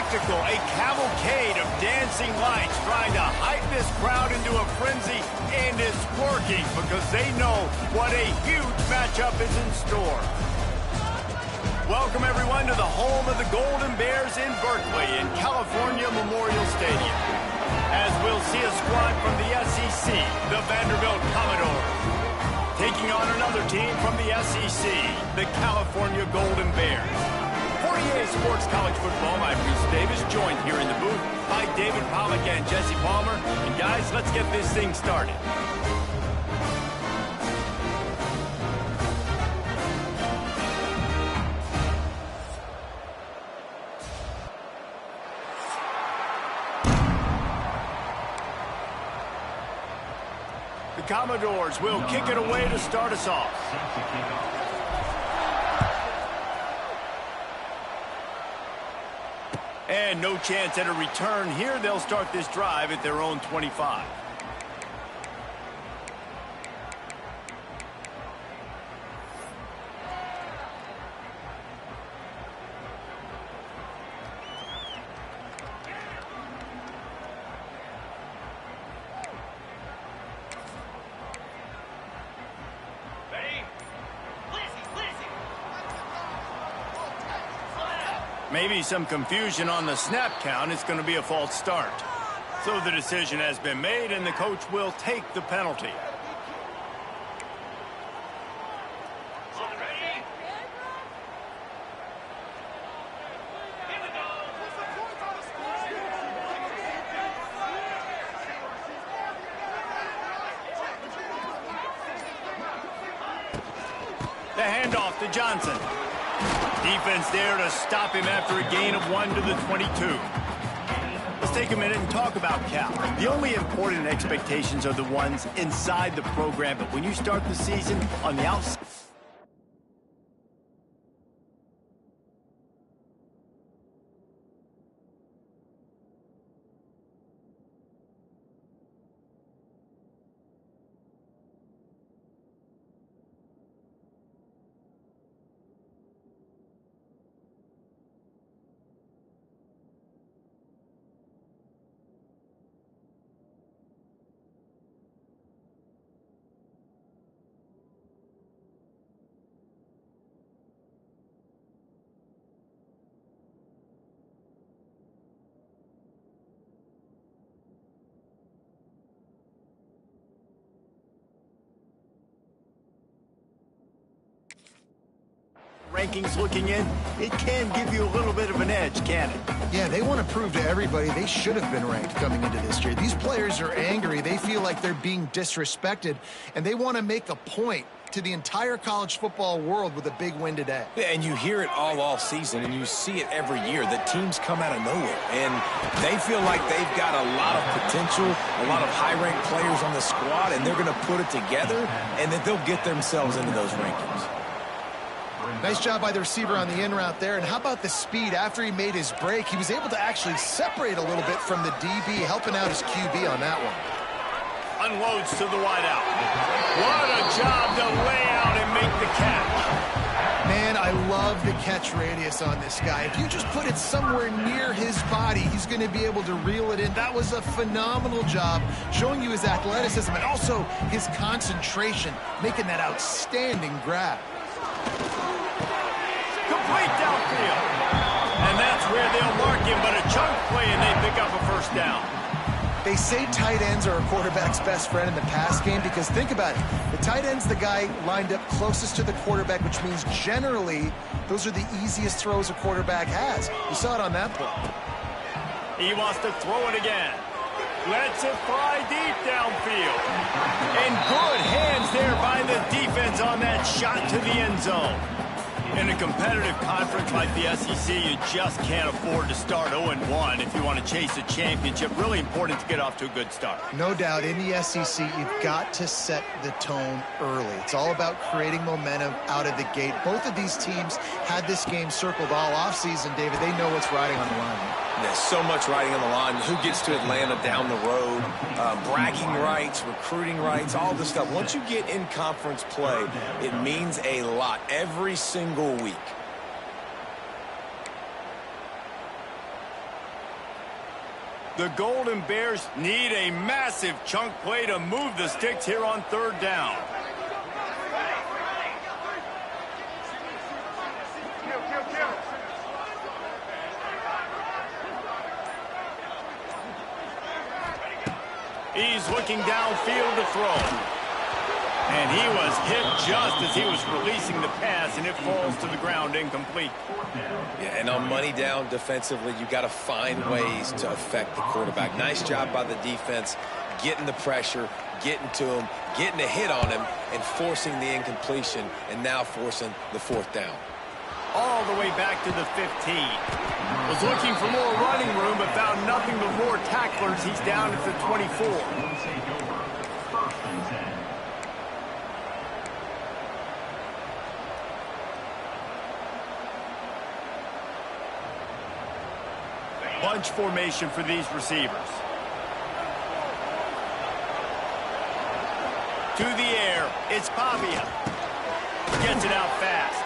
spectacle, a cavalcade of dancing lights trying to hype this crowd into a frenzy, and it's working because they know what a huge matchup is in store. Welcome, everyone, to the home of the Golden Bears in Berkeley in California Memorial Stadium. As we'll see a squad from the SEC, the Vanderbilt Commodores, taking on another team from the SEC, the California Golden Bears. For EA Sports College Football, I'm Reese Davis, joined here in the booth by David Pollack and Jesse Palmer. And guys, let's get this thing started. The Commodores will kick it away to start us off. And no chance at a return here. They'll start this drive at their own 25. Maybe some confusion on the snap count. It's going to be a false start. So the decision has been made, and the coach will take the penalty. The handoff to Johnson. Defense there to stop him after a gain of 1 to the 22. Let's take a minute and talk about Cal. The only important expectations are the ones inside the program, but when you start the season on the outside, rankings looking in, it can give you a little bit of an edge, can it? Yeah, they want to prove to everybody they should have been ranked coming into this year. These players are angry. They feel like they're being disrespected, and they want to make a point to the entire college football world with a big win today. Yeah, and you hear it all season, and you see it every year. The teams come out of nowhere, and they feel like they've got a lot of potential, a lot of high-ranked players on the squad, and they're going to put it together, and then they'll get themselves into those rankings. Nice job by the receiver on the in route there. And how about the speed? After he made his break, he was able to actually separate a little bit from the DB, helping out his QB on that one. Unloads to the wideout. What a job to lay out and make the catch. Man, I love the catch radius on this guy. If you just put it somewhere near his body, he's going to be able to reel it in. That was a phenomenal job, showing you his athleticism and also his concentration, making that outstanding grab. Complete downfield. And that's where they'll mark him, but a chunk play, and they pick up a first down. They say tight ends are a quarterback's best friend in the pass game because think about it. The tight end's the guy lined up closest to the quarterback, which means generally those are the easiest throws a quarterback has. You saw it on that play. He wants to throw it again. Lets it fly deep downfield. And good hands there by the defense on that shot to the end zone. In a competitive conference like the SEC, you just can't afford to start 0-1 if you want to chase a championship. Really important to get off to a good start. No doubt, in the SEC, you've got to set the tone early. It's all about creating momentum out of the gate. Both of these teams had this game circled all offseason, David. They know what's riding on the line. There's so much riding on the line. Who gets to Atlanta down the road, bragging rights, recruiting rights, all this stuff. Once you get in conference play, it means a lot every single week. The Golden Bears need a massive chunk play to move the sticks here on third down. He's looking downfield to throw. And he was hit just as he was releasing the pass, and it falls to the ground incomplete. Yeah, and on money down defensively, you got to find ways to affect the quarterback. Nice job by the defense, getting the pressure, getting to him, getting a hit on him, and forcing the incompletion, and now forcing the fourth down. All the way back to the 15. Was looking for more running room, but found nothing but more tacklers. He's down at the 24. Bunch formation for these receivers. To the air, it's Pavia. Gets it out fast.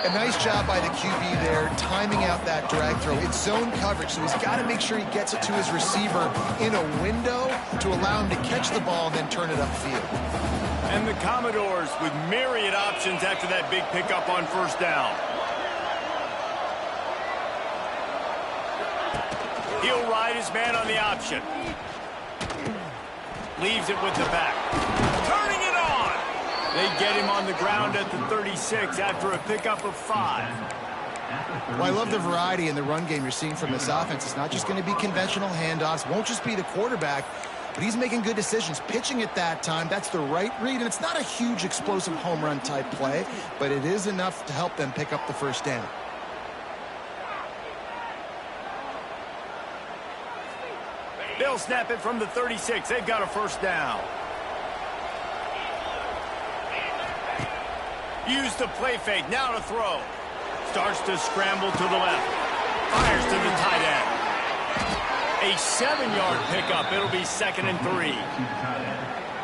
A nice job by the QB there, timing out that drag throw. It's zone coverage, so he's got to make sure he gets it to his receiver in a window to allow him to catch the ball and then turn it upfield. And the Commodores with myriad options after that big pickup on first down. He'll ride his man on the option. Leaves it with the back. Turning it on! They get him on the ground at the 36 after a pickup of 5. Well, I love the variety in the run game you're seeing from this offense. It's not just going to be conventional handoffs. Won't just be the quarterback, but he's making good decisions. Pitching at that time, that's the right read, and it's not a huge explosive home run type play, but it is enough to help them pick up the first down. They'll snap it from the 36. They've got a first down. Use the play fake. Now to throw. Starts to scramble to the left. Fires to the tight end. A 7-yard pickup. It'll be 2nd and 3.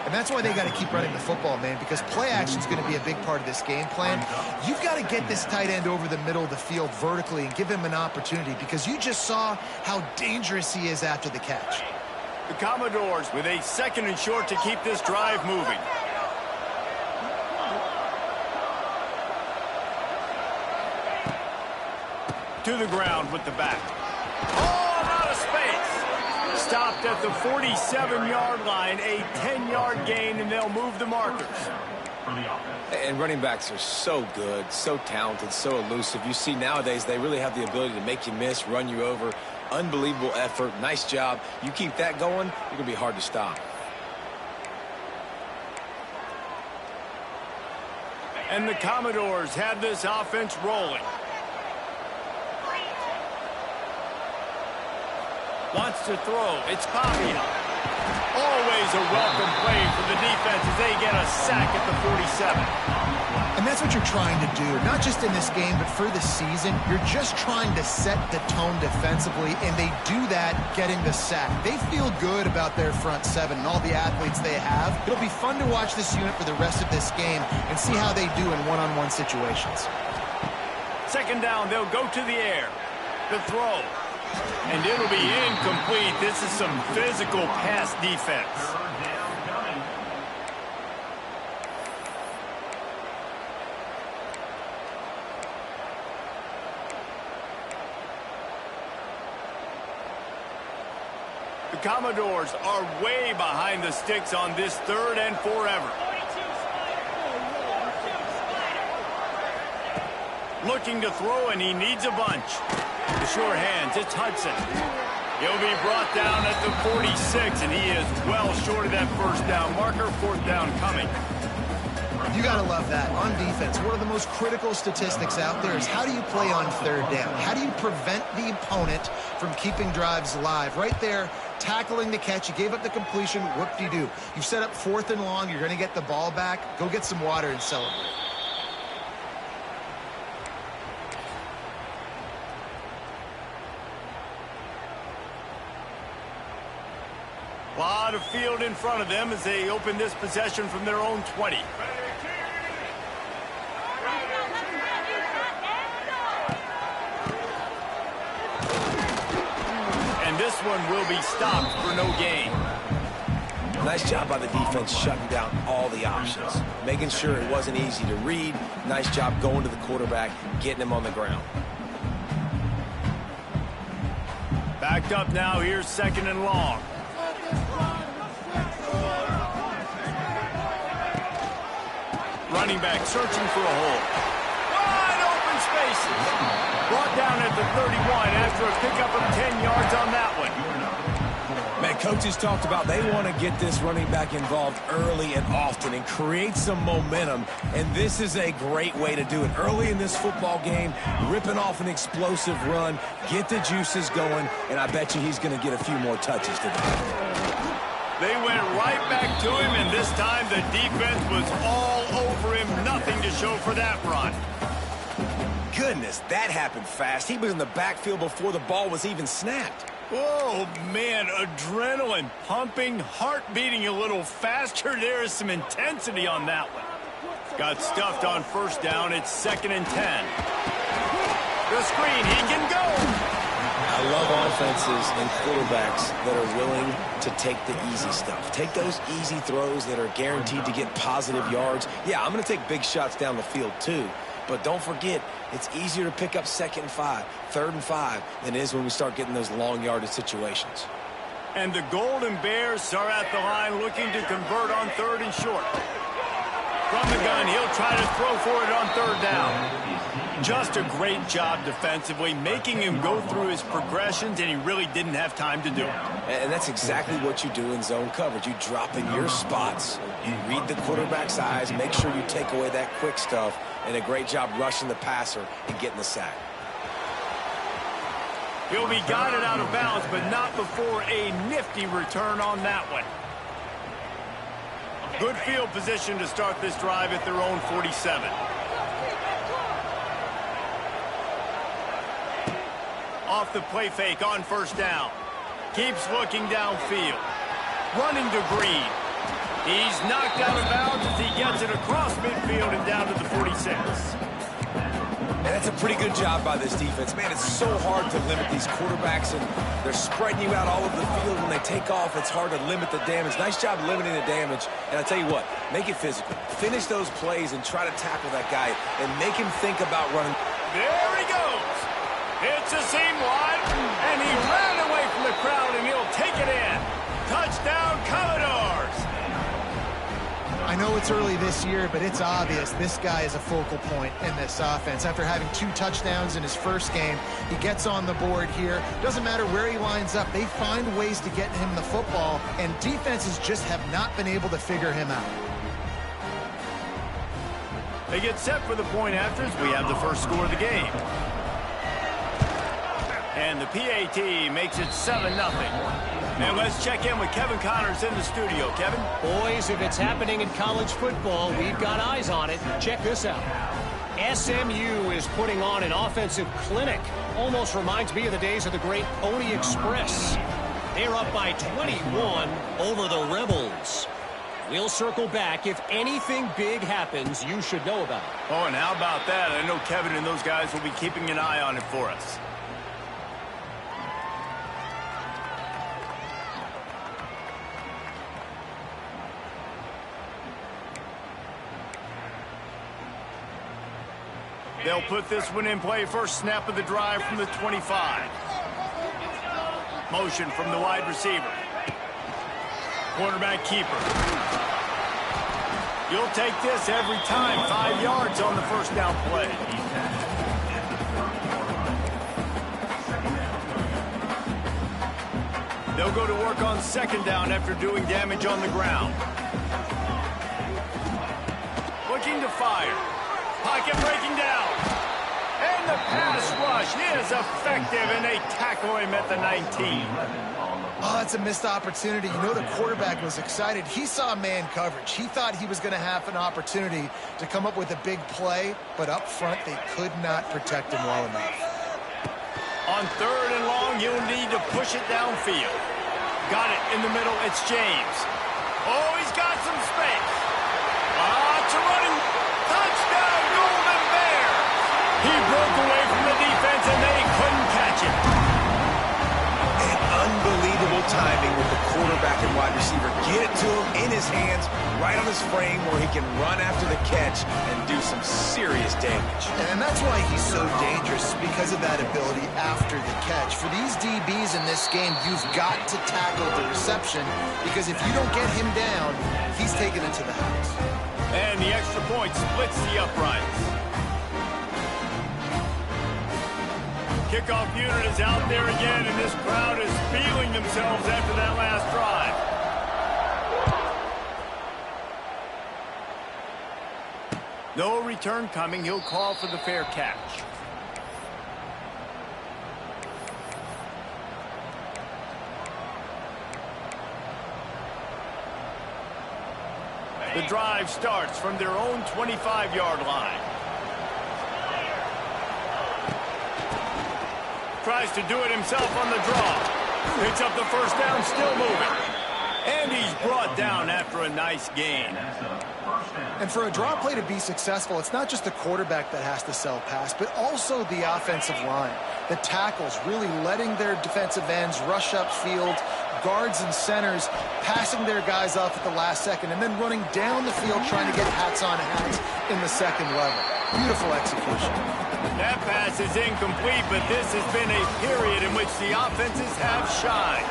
And that's why they got to keep running the football, man, because play action is going to be a big part of this game plan. You've got to get this tight end over the middle of the field vertically and give him an opportunity, because you just saw how dangerous he is after the catch. The Commodores with a 2nd and short to keep this drive moving. To the ground with the back. Oh, out of space. Stopped at the 47-yard line, a 10-yard gain, and they'll move the markers. And running backs are so good, so talented, so elusive. You see nowadays they really have the ability to make you miss, run you over. Unbelievable effort. Nice job. You keep that going, you're going to be hard to stop. And the Commodores have this offense rolling. Wants to throw. It's Pavia. Always a welcome play for the defense as they get a sack at the 47. And that's what you're trying to do, not just in this game, but for the season. You're just trying to set the tone defensively, and they do that getting the sack. They feel good about their front seven and all the athletes they have. It'll be fun to watch this unit for the rest of this game and see how they do in one-on-one situations. 2nd down, they'll go to the air. The throw. And it'll be incomplete. This is some physical pass defense. The Commodores are way behind the sticks on this 3rd and forever. Looking to throw, and he needs a bunch. The sure hands, it's Hudson. He'll be brought down at the 46, and he is well short of that first down marker. 4th down coming. You got to love that. On defense, one of the most critical statistics out there is how do you play on 3rd down? How do you prevent the opponent from keeping drives alive? Right there, tackling the catch. You gave up the completion. Whoop-de-doo. You've set up 4th and long. You're going to get the ball back. Go get some water and celebrate. A lot of field in front of them as they open this possession from their own 20. This one will be stopped for no gain. Nice job by the defense shutting down all the options, making sure it wasn't easy to read. Nice job going to the quarterback, getting him on the ground. Backed up now. Here's 2nd and long. Running back searching for a hole. Wide open spaces. Brought down at the 31 after a pickup of 10 yards on that one. Man, coaches talked about they want to get this running back involved early and often and create some momentum, and this is a great way to do it. Early in this football game, ripping off an explosive run, get the juices going, and I bet you he's going to get a few more touches today. They went right back to him, and this time the defense was all over him. Nothing to show for that run. Goodness, that happened fast. He was in the backfield before the ball was even snapped. Oh, man, adrenaline pumping, heart beating a little faster. There is some intensity on that one. Got stuffed on 1st down. It's 2nd and 10. The screen, he can go. I love offenses and quarterbacks that are willing to take the easy stuff. Take those easy throws that are guaranteed to get positive yards. Yeah, I'm going to take big shots down the field too. But don't forget, it's easier to pick up 2nd and 5, 3rd and 5 than it is when we start getting those long yardage situations. And the Golden Bears are at the line looking to convert on 3rd and short. From the gun, he'll try to throw for it on 3rd down. Just a great job defensively, making him go through his progressions, and he really didn't have time to do it. And that's exactly what you do in zone coverage. You drop in your spots, you read the quarterback's eyes, make sure you take away that quick stuff, and a great job rushing the passer and getting the sack. He'll be guided out of bounds, but not before a nifty return on that one. Good field position to start this drive at their own 47. Off the play fake on 1st down. Keeps looking downfield. Running to Green. He's knocked out of bounds as he gets it across midfield and down to the 46. And that's a pretty good job by this defense. Man, it's so hard to limit these quarterbacks, and they're spreading you out all over the field. When they take off, it's hard to limit the damage. Nice job limiting the damage. And I'll tell you what, make it physical. Finish those plays and try to tackle that guy and make him think about running. There he goes. It's a seam wide, and he ran away from the crowd, and he'll take it in. Touchdown, Commodores. I know it's early this year, but it's obvious this guy is a focal point in this offense. After having 2 touchdowns in his first game, he gets on the board here. Doesn't matter where he lines up, they find ways to get him the football, and defenses just have not been able to figure him out. They get set for the point afters. We have the first score of the game. And the PAT makes it 7-0. And let's check in with Kevin Connors in the studio. Kevin? Boys, if it's happening in college football, we've got eyes on it. Check this out. SMU is putting on an offensive clinic. Almost reminds me of the days of the great Pony Express. They're up by 21 over the Rebels. We'll circle back. If anything big happens, you should know about it. Oh, and how about that? I know Kevin and those guys will be keeping an eye on it for us. They'll put this one in play. First snap of the drive from the 25. Motion from the wide receiver. Quarterback keeper. You'll take this every time. 5 yards on the first down play. They'll go to work on 2nd down after doing damage on the ground. Looking to fire. Pocket breaking down. And the pass rush is effective, and they tackle him at the 19. Oh, that's a missed opportunity. You know, the quarterback was excited. He saw man coverage. He thought he was going to have an opportunity to come up with a big play, but up front, they could not protect him well enough. On 3rd and long, you'll need to push it downfield. Got it in the middle. It's James. Oh, he's got some space. It's a running touchdown, Golden Bears. He broke away from the defense, and they couldn't catch him. An attacking wide receiver get it to him in his hands, right on his frame where he can run after the catch and do some serious damage. And that's why he's so dangerous, because of that ability after the catch. For these DBs in this game, you've got to tackle the reception, because if you don't get him down, he's taking it to the house. And the extra point splits the uprights. Kickoff unit is out there again, and this crowd is feeling themselves after that last drive. No return coming. He'll call for the fair catch. The drive starts from their own 25-yard line. Tries to do it himself on the draw. Picks up the first down, still moving. And he's brought down after a nice gain. And for a draw play to be successful, it's not just the quarterback that has to sell pass, but also the offensive line. The tackles really letting their defensive ends rush upfield, guards and centers passing their guys off at the last second, and then running down the field trying to get hats on hats in the second level. Beautiful execution. That pass is incomplete, but this has been a period in which the offenses have shined.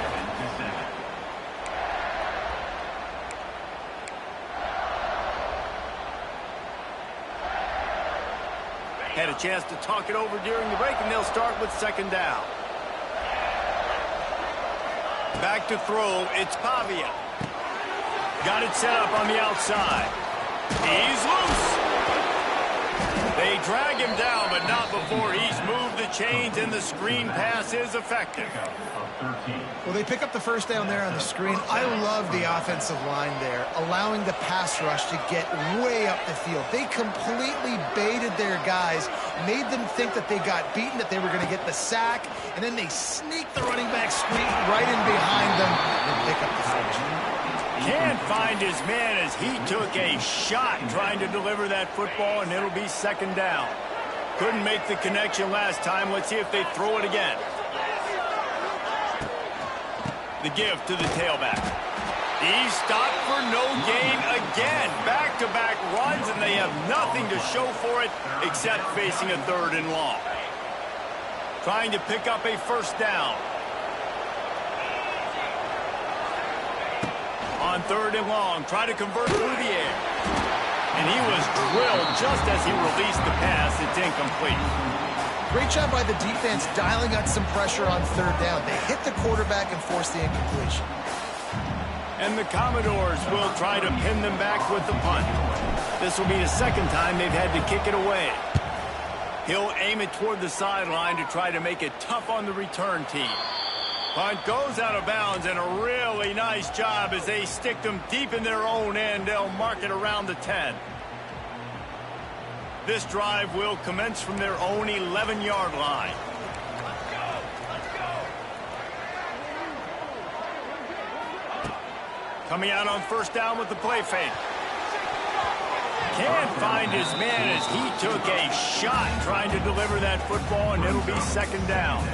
Had a chance to talk it over during the break, and they'll start with second down. Back to throw, it's Pavia. Got it set up on the outside. He's loose. They drag him down, but not before he's moved the chains, and the screen pass is effective. Well, they pick up the first down there on the screen. I love the offensive line there, allowing the pass rush to get way up the field. They completely baited their guys, made them think that they got beaten, that they were going to get the sack, and then they sneak the running back screen right in behind them and pick up the first. Can't find his man as he took a shot trying to deliver that football, and it'll be second down. Couldn't make the connection last time. Let's see if they throw it again. The give to the tailback. He's stopped for no gain again. Back-to-back runs, and they have nothing to show for it except facing a third and long. Trying to pick up a first down. On third and long, try to convert through the air. And he was drilled just as he released the pass. It's incomplete. Great job by the defense dialing out some pressure on third down. They hit the quarterback and forced the incompletion. And the Commodores will try to pin them back with the punt. This will be the second time they've had to kick it away. He'll aim it toward the sideline to try to make it tough on the return team. Punt goes out of bounds, and a really nice job as they stick them deep in their own end. They'll mark it around the 10. This drive will commence from their own 11-yard line. Coming out on first down with the play fake. Can't find his man as he took a shot trying to deliver that football, and it'll be second down.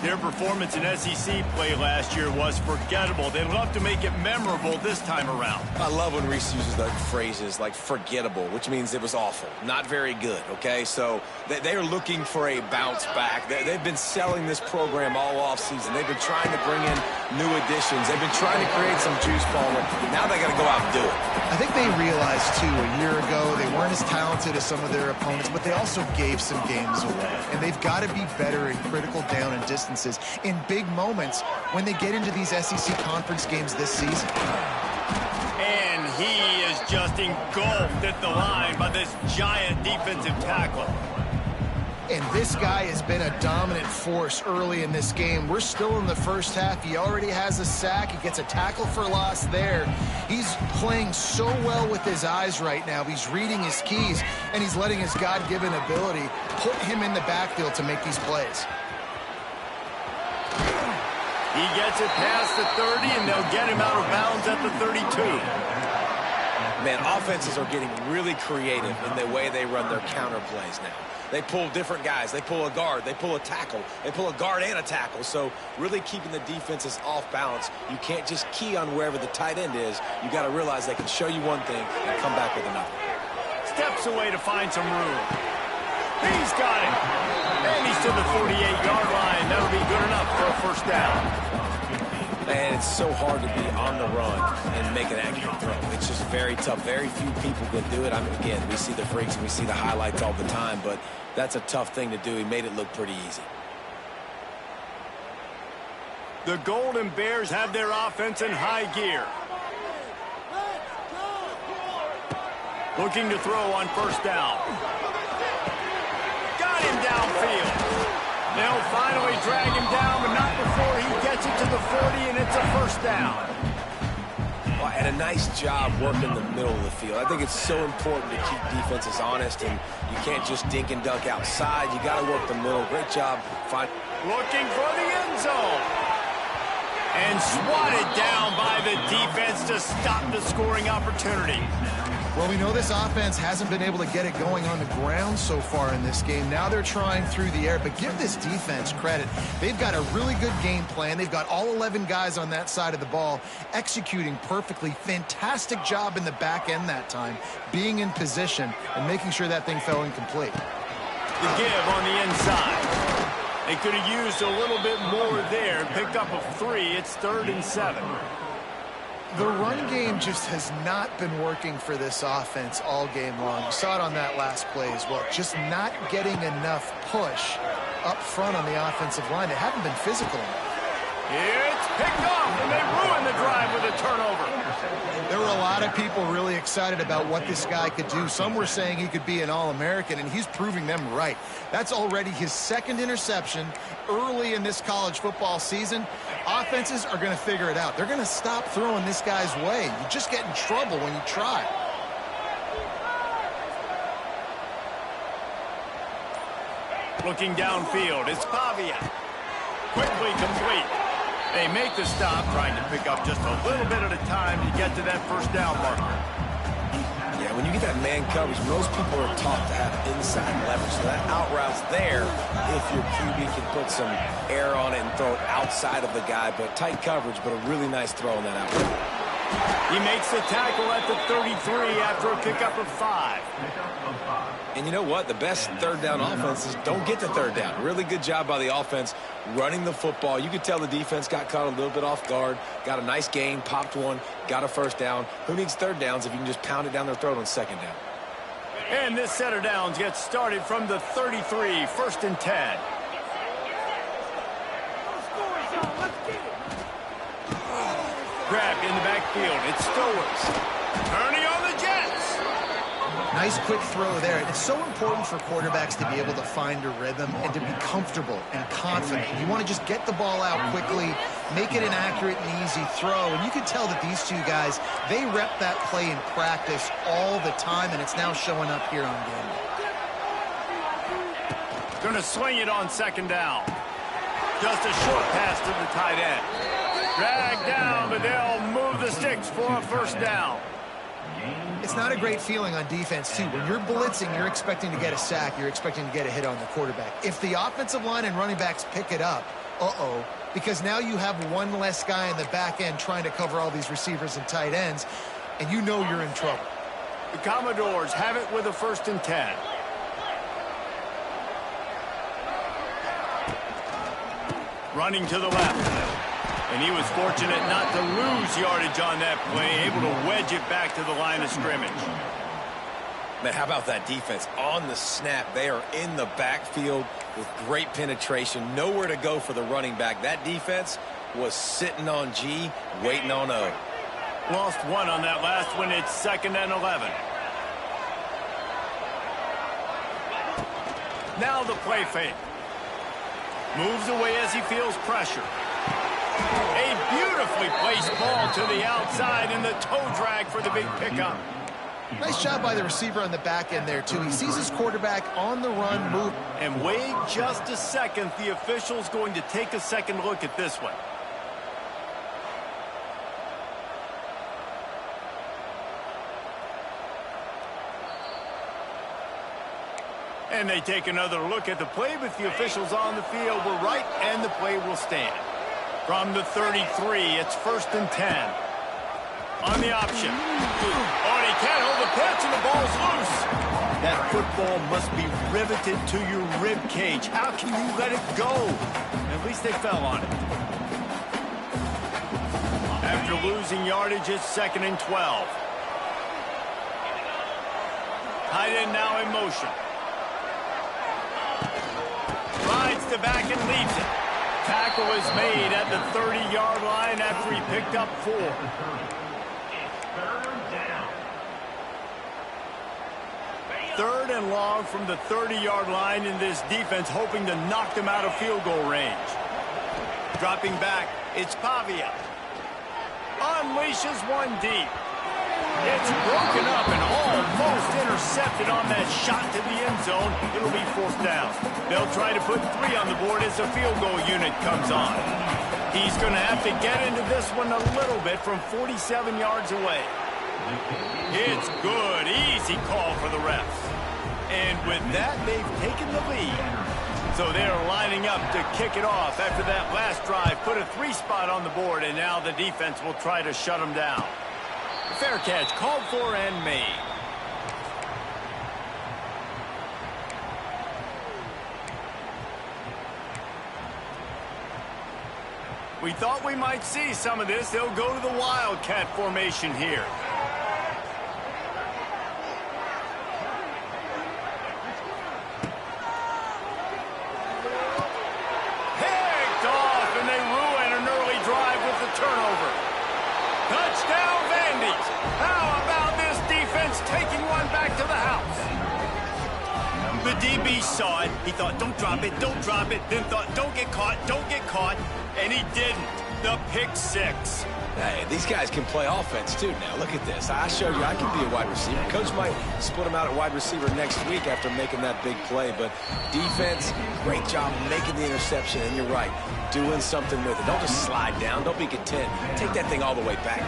Their performance in SEC play last year was forgettable. They'd love to make it memorable this time around. I love when Reese uses the phrases like forgettable, which means it was awful, not very good, okay? So they are looking for a bounce back. They've been selling this program all offseason. They've been trying to bring in new additions. They've been trying to create some juice, Palmer. Now they got to go out and do it. I think they realized, too, a year ago they weren't as talented as some of their opponents, but they also gave some games away. And they've got to be better in critical down and distances in big moments when they get into these SEC conference games this season. And he is just engulfed at the line by this giant defensive tackle. And this guy has been a dominant force early in this game. We're still in the first half. He already has a sack. He gets a tackle for loss there. He's playing so well with his eyes right now. He's reading his keys, and he's letting his God-given ability put him in the backfield to make these plays. He gets it past the 30, and they'll get him out of bounds at the 32. Man, offenses are getting really creative in the way they run their counter plays now. They pull different guys. They pull a guard. They pull a tackle. They pull a guard and a tackle. So really keeping the defenses off balance. You can't just key on wherever the tight end is. You got to realize they can show you one thing and come back with another. Steps away to find some room. He's got it. And he's to the 48-yard line. That'll be good enough for a first down. And it's so hard to be on the run and make an accurate throw. It's just very tough. Very few people can do it. I mean, again, we see the freaks and we see the highlights all the time, but that's a tough thing to do. He made it look pretty easy. The Golden Bears have their offense in high gear. Looking to throw on first down. Got him downfield. They'll finally drag him down, but not before he gets it to the 40, and it's a first down. Well, and a nice job working the middle of the field. I think it's so important to keep defenses honest, and you can't just dink and dunk outside. You got to work the middle. Great job. Looking for the end zone. And swatted down by the defense to stop the scoring opportunity. Well, we know this offense hasn't been able to get it going on the ground so far in this game. Now they're trying through the air, but give this defense credit. They've got a really good game plan. They've got all 11 guys on that side of the ball executing perfectly. Fantastic job in the back end that time, being in position and making sure that thing fell incomplete. The give on the inside. They could have used a little bit more there and picked up a 3. It's 3rd and 7. The run game just has not been working for this offense all game long. You saw it on that last play as well. Just not getting enough push up front on the offensive line. They haven't been physical enough. It's picked off, and they ruin the drive with a turnover. There were a lot of people really excited about what this guy could do. Some were saying he could be an All-American, and he's proving them right. That's already his 2nd interception early in this college football season. Offenses are going to figure it out. They're going to stop throwing this guy's way. You just get in trouble when you try. Looking downfield, it's Pavia. Quickly complete. They make the stop, trying to pick up just a little bit at a time to get to that first down marker. Yeah, when you get that man coverage, most people are taught to have inside leverage. So that out route's there if your QB can put some air on it and throw it outside of the guy. But tight coverage, but a really nice throw on that out route. He makes the tackle at the 33 after a pickup of 5. And you know what? The best third down offenses don't get the third down. Really good job by the offense running the football. You could tell the defense got caught a little bit off guard, got a nice gain, popped one, got a first down. Who needs third downs if you can just pound it down their throat on second down? And this set of downs gets started from the 33, 1st and 10. Grabbed in the backfield. It's Stowers. Turning on the Jets. Nice quick throw there. It's so important for quarterbacks to be able to find a rhythm and to be comfortable and confident. You want to just get the ball out quickly, make it an accurate and easy throw. And you can tell that these two guys, they rep that play in practice all the time, and it's now showing up here on game. Going to swing it on 2nd down. Just a short pass to the tight end. Dragged down, but they'll move the sticks for a first down. It's not a great feeling on defense, too. When you're blitzing, you're expecting to get a sack. You're expecting to get a hit on the quarterback. If the offensive line and running backs pick it up, because now you have one less guy in the back end trying to cover all these receivers and tight ends, and you know you're in trouble. The Commodores have it with a 1st and 10. Running to the left. And he was fortunate not to lose yardage on that play, able to wedge it back to the line of scrimmage. Man, how about that defense? On the snap, they are in the backfield with great penetration. Nowhere to go for the running back. That defense was sitting on G, waiting on O. Lost 1 on that last one. It's 2nd and 11. Now the play fake. Moves away as he feels pressure. A beautifully placed ball to the outside and the toe drag for the big pickup. Nice job by the receiver on the back end there, too. He sees his quarterback on the run, move. And wait just a second. The official's going to take a second look at this one. And they take another look at the play, but the officials on the field were right, and the play will stand. From the 33, it's 1st and 10. On the option. Oh, and he can't hold the pitch, and the ball's loose. That football must be riveted to your rib cage. How can you let it go? At least they fell on it. After losing yardage, it's 2nd and 12. Tight end now in motion. Rides the back and leaves it. Tackle is made at the 30-yard line after he picked up 4. Third and long from the 30-yard line, in this defense hoping to knock them out of field goal range. Dropping back, it's Pavia. Unleashes one deep. It's broken up and almost intercepted on that shot to the end zone. It'll be 4th down. They'll try to put 3 on the board as the field goal unit comes on. He's going to have to get into this one a little bit from 47 yards away. It's good. Easy call for the refs. And with that, they've taken the lead. So they're lining up to kick it off after that last drive. Put a 3 spot on the board, and now the defense will try to shut them down. Fair catch called for and made. We thought we might see some of this. They'll go to the Wildcat formation here. Picked off, and they ruin an early drive with the turnover. Touchdown, Vandy. How about this defense taking one back to the house? The DB saw it. He thought, don't drop it, don't drop it. Then thought, don't get caught, don't get caught. And he didn't. The pick 6. Hey, these guys can play offense, too, now. Look at this. I showed you I can be a wide receiver. Coach might split him out at wide receiver next week after making that big play. But defense, great job making the interception. And you're right, doing something with it. Don't just slide down. Don't be content. Take that thing all the way back.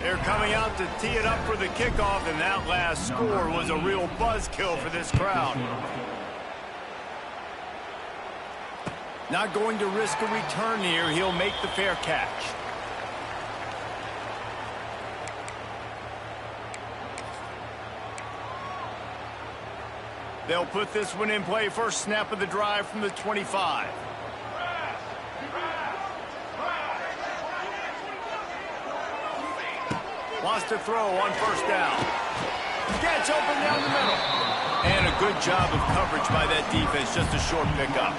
They're coming out to tee it up for the kickoff, and that last score was a real buzzkill for this crowd. Not going to risk a return here. He'll make the fair catch. They'll put this one in play. First snap of the drive from the 25. Wants to throw on 1st down. Gets open down the middle. And a good job of coverage by that defense. Just a short pickup.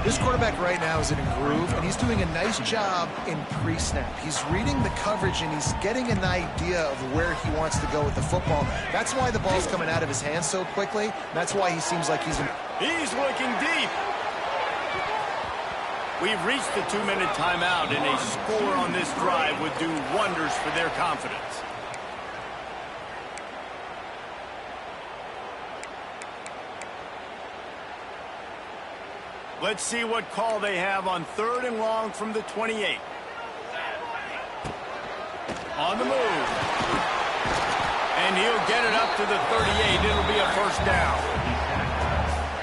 This quarterback right now is in a groove, and he's doing a nice job in pre-snap. He's reading the coverage, and he's getting an idea of where he wants to go with the football. That's why the ball's coming out of his hands so quickly. That's why he seems like he's looking deep. We've reached the 2-minute timeout, and a score on this drive would do wonders for their confidence. Let's see what call they have on 3rd and long from the 28. On the move. And he'll get it up to the 38. It'll be a 1st down.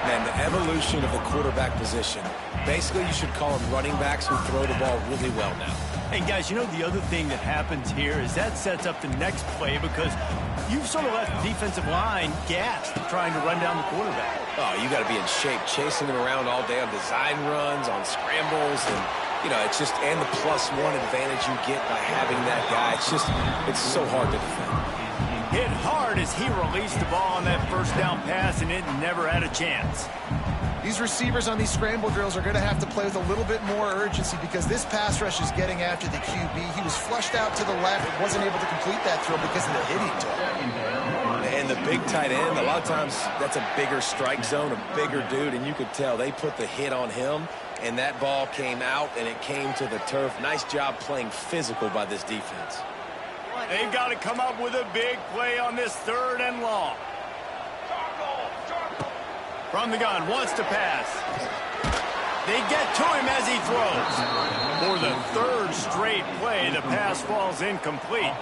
Man, the evolution of the quarterback position. Basically, you should call them running backs who throw the ball really well now. And guys, you know the other thing that happens here is that sets up the next play because you've sort of left the defensive line gassed trying to run down the quarterback. Oh, you got to be in shape, chasing him around all day on design runs, on scrambles, and, you know, it's just, and the +1 advantage you get by having that guy. It's so hard to defend. Hit hard as he released the ball on that 1st down pass, and it never had a chance. These receivers on these scramble drills are going to have to play with a little bit more urgency because this pass rush is getting after the QB. He was flushed out to the left, wasn't able to complete that throw because of the hit he took. And the big tight end, a lot of times that's a bigger strike zone, a bigger dude, and you could tell they put the hit on him, and that ball came out, and it came to the turf. Nice job playing physical by this defense. They've got to come up with a big play on this 3rd and long. From the gun, wants to pass. They get to him as he throws. For the 3rd straight play, the pass falls incomplete.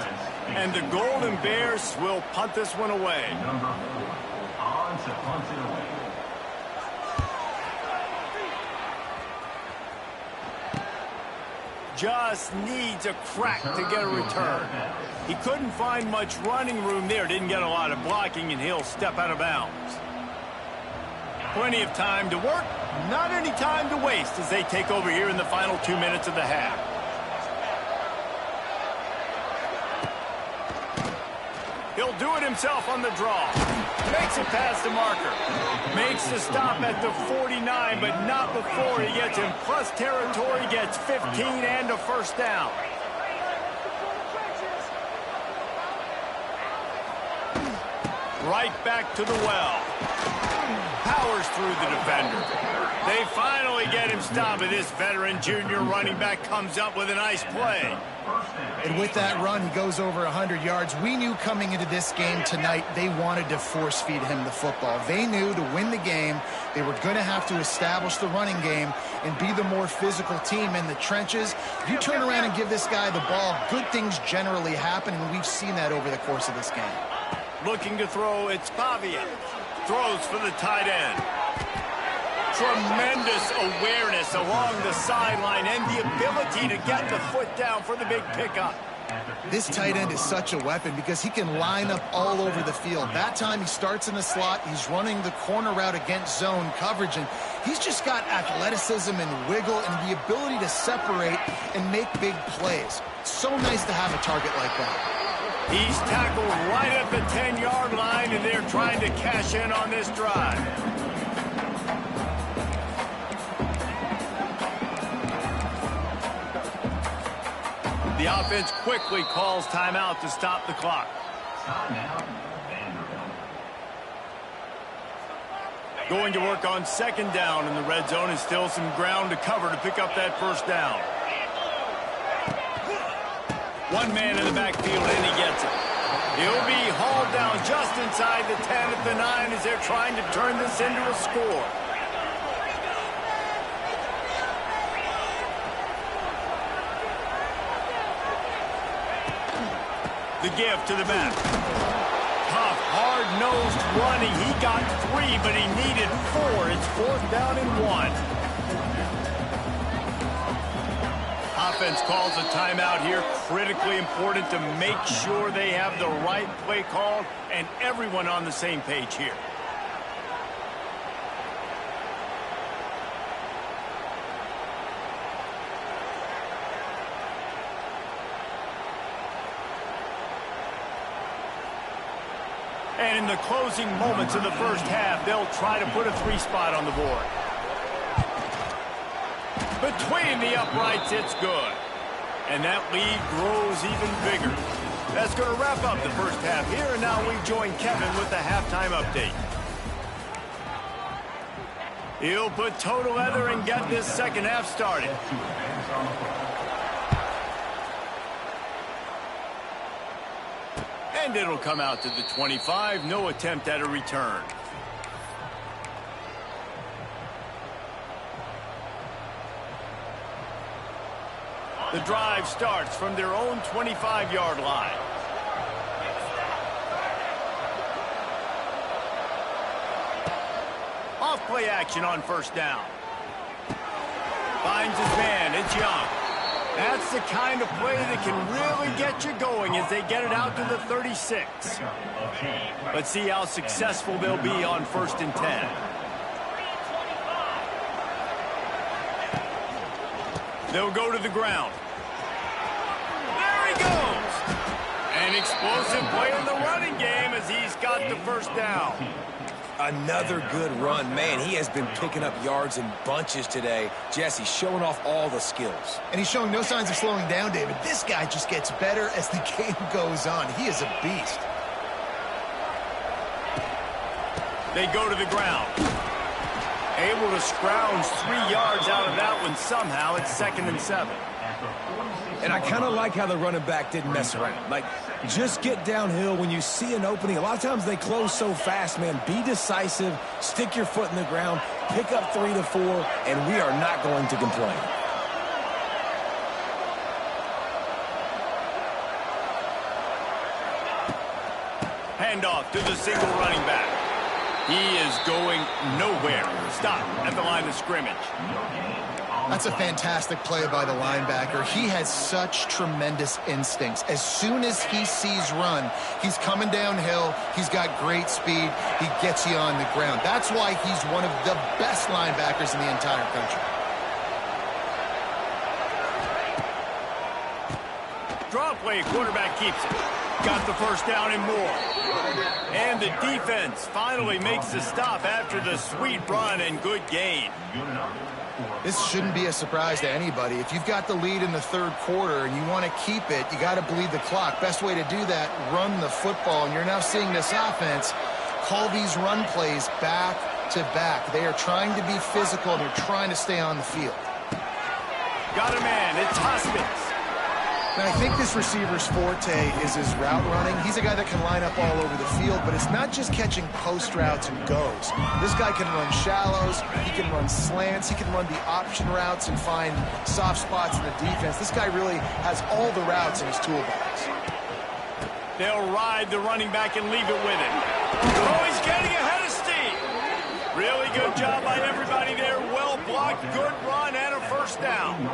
And the Golden Bears will punt this one away. Just needs a crack to get a return. He couldn't find much running room there, didn't get a lot of blocking, and he'll step out of bounds. Plenty of time to work, not any time to waste as they take over here in the final 2 minutes of the half. He'll do it himself on the draw. Makes it past the marker. Makes the stop at the 49, but not before he gets in plus territory, gets 15 and a first down. Right back to the well. Powers through the defender. They finally get him stopped, and this veteran junior running back comes up with a nice play. And with that run, he goes over 100 yards. We knew coming into this game tonight, they wanted to force-feed him the football. They knew to win the game, they were going to have to establish the running game and be the more physical team in the trenches. You turn around and give this guy the ball, good things generally happen, and we've seen that over the course of this game. Looking to throw, it's Pavia. Throws for the tight end. Tremendous awareness along the sideline and the ability to get the foot down for the big pickup. This tight end is such a weapon because he can line up all over the field. That time he starts in the slot, he's running the corner route against zone coverage, and he's just got athleticism and wiggle and the ability to separate and make big plays. So nice to have a target like that. He's tackled right at the 10-yard line, and they're trying to cash in on this drive. The offense quickly calls timeout to stop the clock. Going to work on second down in the red zone, and still some ground to cover to pick up that first down. One man in the backfield, and he gets it. He'll be hauled down just inside the 10 at the 9 as they're trying to turn this into a score. The give to the back. Tough, hard-nosed running. He got 3, but he needed 4. It's 4th down and 1. Offense calls a timeout here. Critically important to make sure they have the right play called and everyone on the same page here. And in the closing moments of the first half, they'll try to put a 3 spot on the board. Between the uprights, it's good. And that lead grows even bigger. That's going to wrap up the first half here, and now we join Kevin with the halftime update. He'll put toe together and get this second half started. And it'll come out to the 25. No attempt at a return. The drive starts from their own 25-yard line. Off play action on first down. Finds his man. It's Young. That's the kind of play that can really get you going as they get it out to the 36. Let's see how successful they'll be on 1st and 10. They'll go to the ground. There he goes. An explosive play in the running game as he's got the first down. Another good run. Man, he has been picking up yards in bunches today. Jesse showing off all the skills. And he's showing no signs of slowing down, David. This guy just gets better as the game goes on. He is a beast. They go to the ground. Able to scrounge 3 yards out of that one somehow. It's 2nd and 7. And I kind of like how the running back didn't mess around. Like, just get downhill when you see an opening. A lot of times they close so fast, man. Be decisive, stick your foot in the ground, pick up 3 to 4, and we are not going to complain. Handoff to the single running back. He is going nowhere. Stop at the line of scrimmage. That's a fantastic play by the linebacker. He has such tremendous instincts. As soon as he sees run, he's coming downhill. He's got great speed. He gets you on the ground. That's why he's one of the best linebackers in the entire country. Draw play, quarterback keeps it. Got the first down and more. And the defense finally makes the stop after the sweet run and good gain. This shouldn't be a surprise to anybody. If you've got the lead in the third quarter and you want to keep it, you got to bleed the clock. Best way to do that, run the football. And you're now seeing this offense call these run plays back to back. They are trying to be physical. They're trying to stay on the field. Got a man. It's Hoskins. Now, I think this receiver's forte is his route running. He's a guy that can line up all over the field, but it's not just catching post routes and goes. This guy can run shallows, he can run slants, he can run the option routes and find soft spots in the defense. This guy really has all the routes in his toolbox. They'll ride the running back and leave it with him. Oh, he's getting ahead of steam. Really good job by everybody there. Well blocked, good run, and a first down.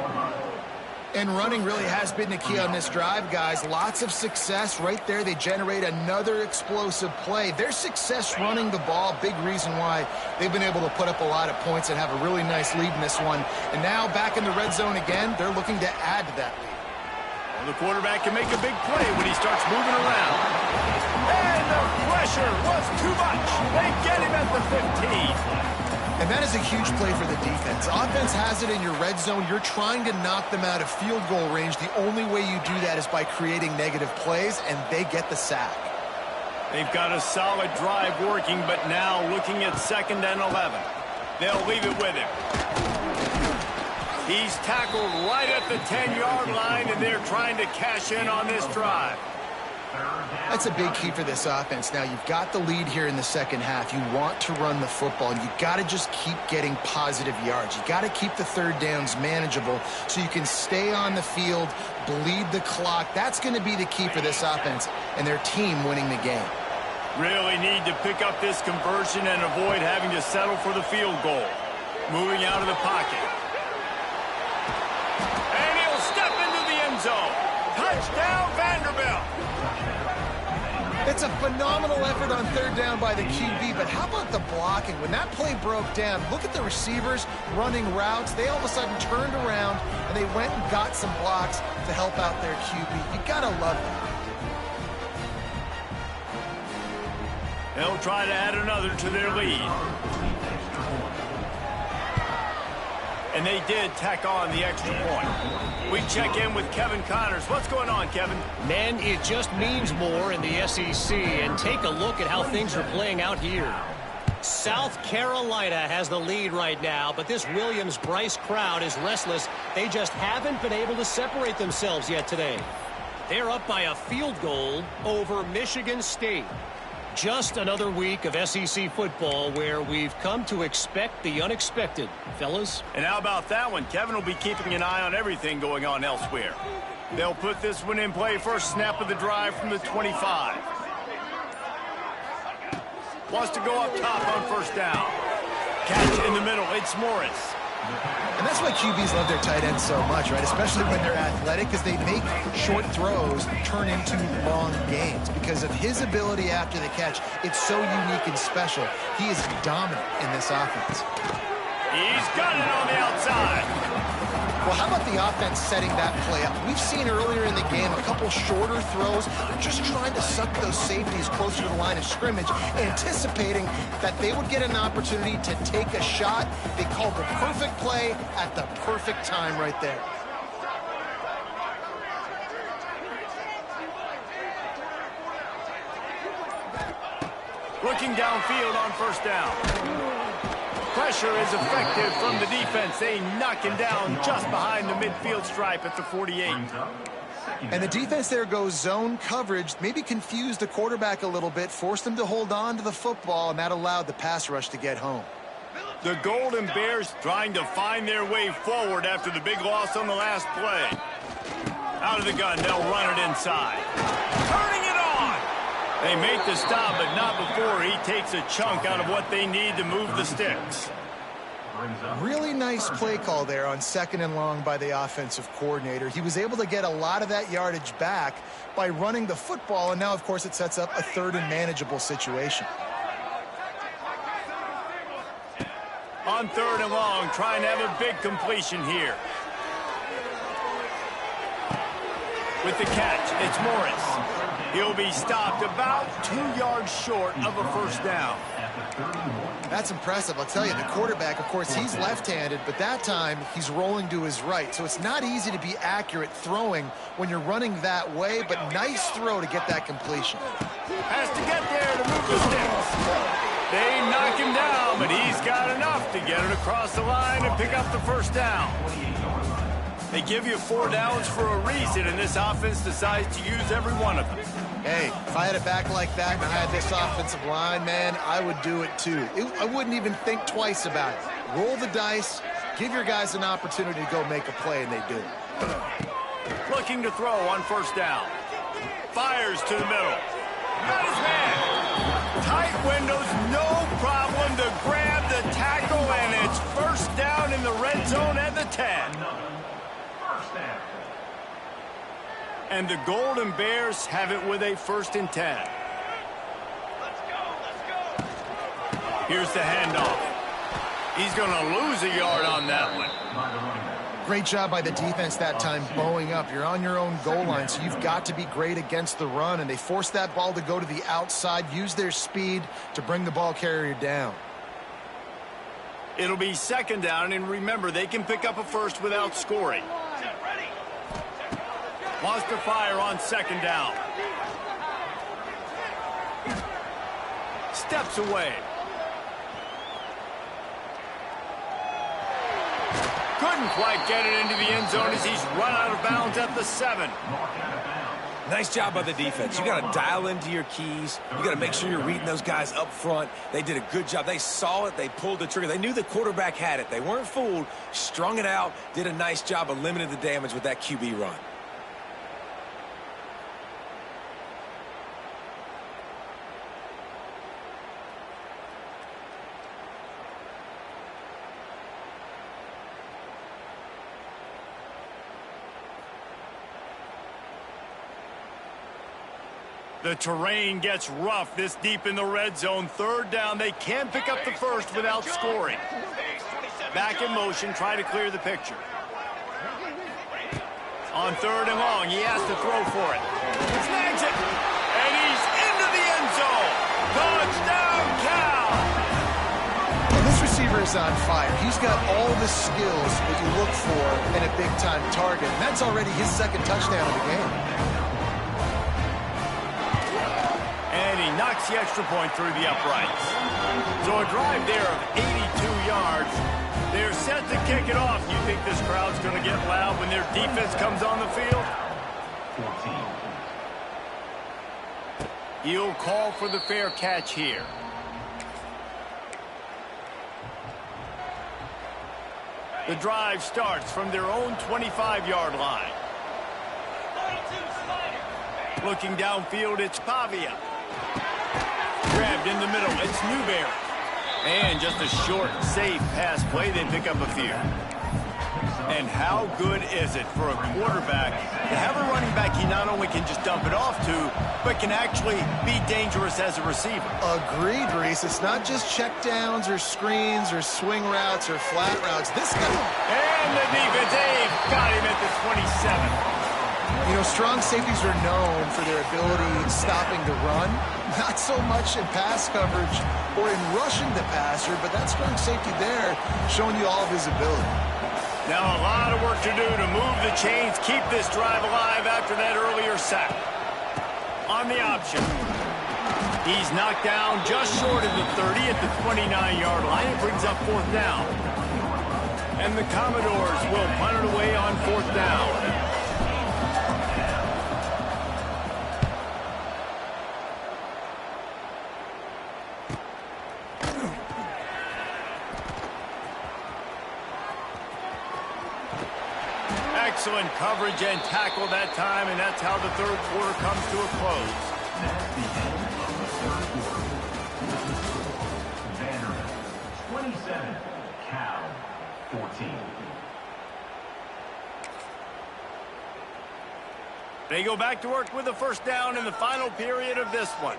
And running really has been the key on this drive, guys. Lots of success right there. They generate another explosive play. Their success running the ball, big reason why they've been able to put up a lot of points and have a really nice lead in this one. And now back in the red zone again, they're looking to add to that lead. Well, the quarterback can make a big play when he starts moving around. And the pressure was too much. They get him at the 15. And that is a huge play for the defense. Offense has it in your red zone. You're trying to knock them out of field goal range. The only way you do that is by creating negative plays, and they get the sack. They've got a solid drive working, but now looking at 2nd and 11. They'll leave it with him. He's tackled right at the 10-yard line, and they're trying to cash in on this drive. That's a big key for this offense. Now, you've got the lead here in the second half. You want to run the football, and you've got to just keep getting positive yards. You've got to keep the third downs manageable so you can stay on the field, bleed the clock. That's going to be the key for this offense and their team winning the game. Really need to pick up this conversion and avoid having to settle for the field goal. Moving out of the pocket. And he'll step into the end zone. Touchdown, Vanderbilt. It's a phenomenal effort on third down by the QB, but how about the blocking? When that play broke down, look at the receivers running routes. They all of a sudden turned around, and they went and got some blocks to help out their QB. You got to love that. They'll try to add another to their lead. And they did tack on the extra point. We check in with Kevin Connors. What's going on, Kevin? Man, it just means more in the SEC. And take a look at how things are playing out here. South Carolina has the lead right now, but this Williams-Brice crowd is restless. They just haven't been able to separate themselves yet today. They're up by a field goal over Michigan State. Just another week of SEC football where we've come to expect the unexpected, fellas. And how about that one? Kevin will be keeping an eye on everything going on elsewhere. They'll put this one in play. First snap of the drive from the 25. Wants to go up top on first down. Catch in the middle. It's Morris. And that's why QBs love their tight ends so much, right? Especially when they're athletic, because they make short throws turn into long gains. Because of his ability after the catch, it's so unique and special. He is dominant in this offense. He's got it on the outside. Well, how about the offense setting that play up? We've seen earlier in the game a couple shorter throws. They're just trying to suck those safeties closer to the line of scrimmage, anticipating that they would get an opportunity to take a shot. They called the perfect play at the perfect time right there. Looking downfield on first down. Pressure is effective from the defense. They knock him down just behind the midfield stripe at the 48. And the defense there goes zone coverage, maybe confused the quarterback a little bit, forced him to hold on to the football, and that allowed the pass rush to get home. The Golden Bears trying to find their way forward after the big loss on the last play. Out of the gun, they'll run it inside. Turning it on. They make the stop, but not before he takes a chunk out of what they need to move the sticks. Really nice play call there on 2nd and long by the offensive coordinator. He was able to get a lot of that yardage back by running the football, and now, of course, it sets up a 3rd and manageable situation. On 3rd and long, trying to have a big completion here. With the catch, it's Morris. He'll be stopped about 2 yards short of a 1st down. That's impressive. I'll tell you, the quarterback, of course, he's left-handed, but that time he's rolling to his right. So it's not easy to be accurate throwing when you're running that way, but nice throw to get that completion. Has to get there to move the sticks. They knock him down, but he's got enough to get it across the line and pick up the 1st down. They give you 4 downs for a reason, and this offense decides to use every one of them. Hey, if I had it back like that and I had this offensive line, man, I would do it too. I wouldn't even think twice about it. Roll the dice, give your guys an opportunity to go make a play, and they do. Looking to throw on 1st down. Fires to the middle. Got his man. Tight windows, no problem to grab the tackle, and it's 1st down in the red zone at the 10. And the Golden Bears have it with a 1st and 10. Let's go. Here's the handoff. He's going to lose a yard on that one. Great job by the defense that time, bowing up. You're on your own goal line, so you've got to be great against the run, and they forced that ball to go to the outside, use their speed to bring the ball carrier down. It'll be 2nd down, and remember, they can pick up a 1st without scoring. Wants to fire on 2nd down. Steps away. Couldn't quite get it into the end zone as he's run out of bounds at the 7. Nice job by the defense. You got to dial into your keys. You got to make sure you're reading those guys up front. They did a good job. They saw it. They pulled the trigger. They knew the quarterback had it. They weren't fooled. Strung it out. Did a nice job of limiting the damage with that QB run. The terrain gets rough this deep in the red zone. 3rd down. They can pick up the 1st without scoring. Back in motion, try to clear the picture. On 3rd and long, he has to throw for it. Snags it, and he's into the end zone. Touchdown, Cal! Well, this receiver is on fire. He's got all the skills that you look for in a big-time target, and that's already his 2nd touchdown of the game. And he knocks the extra point through the uprights. So a drive there of 82 yards. They're set to kick it off. You think this crowd's going to get loud when their defense comes on the field? 14. He'll call for the fair catch here. The drive starts from their own 25-yard line. Looking downfield, it's Pavia. Grabbed in the middle, it's Newberry. And just a short, safe pass play, they pick up a few. And how good is it for a quarterback to have a running back he not only can just dump it off to, but can actually be dangerous as a receiver? Agreed, Reese. It's not just checkdowns or screens or swing routes or flat routes. This guy... And the defense, they've got him at the 27. You know, strong safeties are known for their ability stopping the run. Not so much in pass coverage or in rushing the passer, but that strong safety there showing you all of his ability. Now a lot of work to do to move the chains, keep this drive alive after that earlier sack. On the option. He's knocked down just short of the 30 at the 29-yard line. It brings up 4th down. And the Commodores will punt it away on 4th down. Excellent coverage and tackle that time, and that's how the 3rd quarter comes to a close. They go back to work with a first down in the final period of this one.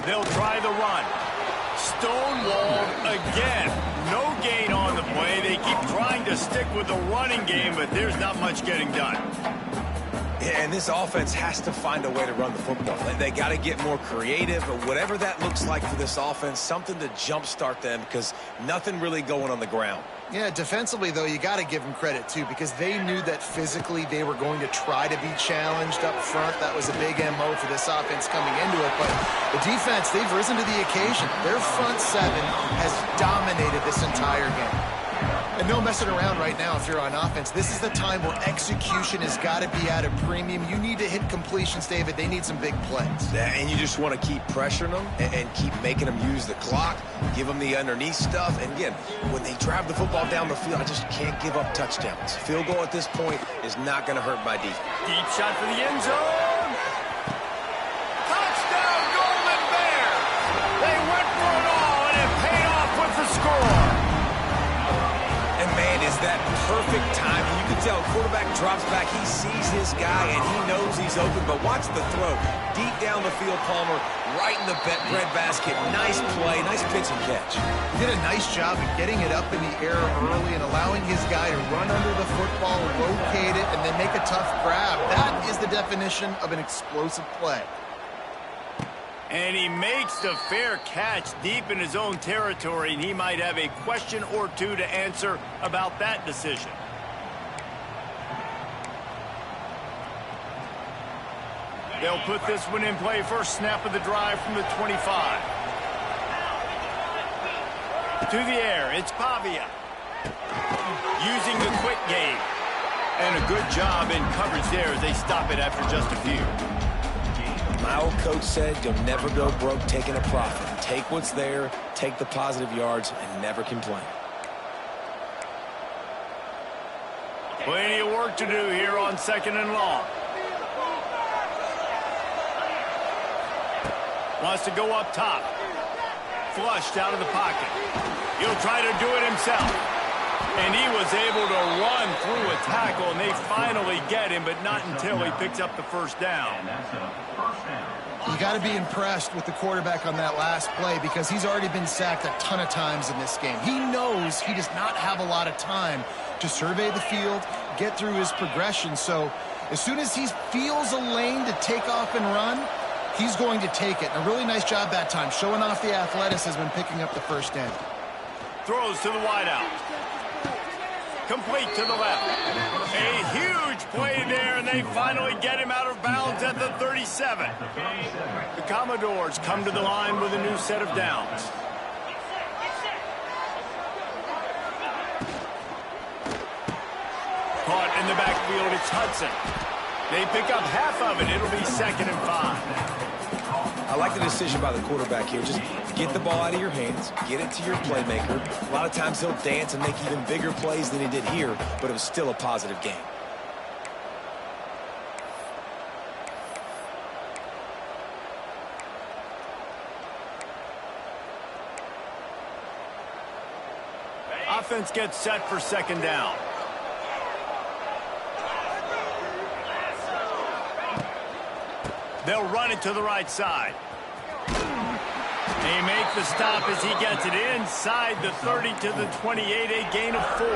They'll try the run. Stonewalled again. No gain on the play. They keep trying to stick with the running game, but there's not much getting done. Yeah, and this offense has to find a way to run the football. They got to get more creative, but whatever that looks like for this offense, something to jumpstart them because nothing really going on the ground. Yeah, defensively, though, you got to give them credit, too, because they knew that physically they were going to try to be challenged up front. That was a big MO for this offense coming into it. But the defense, they've risen to the occasion. Their front seven has dominated this entire game. And no messing around right now if you're on offense. This is the time where execution has got to be at a premium. You need to hit completions, David. They need some big plays. Yeah, and you just want to keep pressuring them and keep making them use the clock, give them the underneath stuff. And again, when they drive the football down the field, I just can't give up touchdowns. Field goal at this point is not going to hurt my defense. Deep shot for the end zone. Touchdown, Golden Bears. They went for it all, and it paid off with the score. And, man, is that perfect timing. You can tell quarterback drops back. He sees his guy, and he knows he's open. But watch the throw. Deep down the field, Palmer, right in the breadbasket. Nice play, nice pitch and catch. He did a nice job of getting it up in the air early and allowing his guy to run under the football, locate it, and then make a tough grab. That is the definition of an explosive play. And he makes the fair catch deep in his own territory, and he might have a question or two to answer about that decision. They'll put this one in play. First snap of the drive from the 25. To the air, it's Pavia. Using the quick game. And a good job in coverage there as they stop it after just a few. My old coach said you'll never go broke taking a profit. Take what's there, take the positive yards, and never complain. Plenty of work to do here on 2nd and long. Wants to go up top. Flushed out of the pocket. He'll try to do it himself. And he was able to run through a tackle, and they finally get him, but not until he picks up the first down. You got to be impressed with the quarterback on that last play because he's already been sacked a ton of times in this game. He knows he does not have a lot of time to survey the field, get through his progression. So as soon as he feels a lane to take off and run, he's going to take it. And a really nice job that time, showing off the athleticism and picking up the first down. Throws to the wideout. Complete to the left. A huge play there, and they finally get him out of bounds at the 37. The Commodores come to the line with a new set of downs. Caught in the backfield, it's Hudson. They pick up half of it. It'll be 2nd and 5. I like the decision by the quarterback here. Just get the ball out of your hands, get it to your playmaker. A lot of times he'll dance and make even bigger plays than he did here, but it was still a positive game. Offense gets set for 2nd down. They'll run it to the right side. They make the stop as he gets it inside the 30 to the 28, a gain of 4.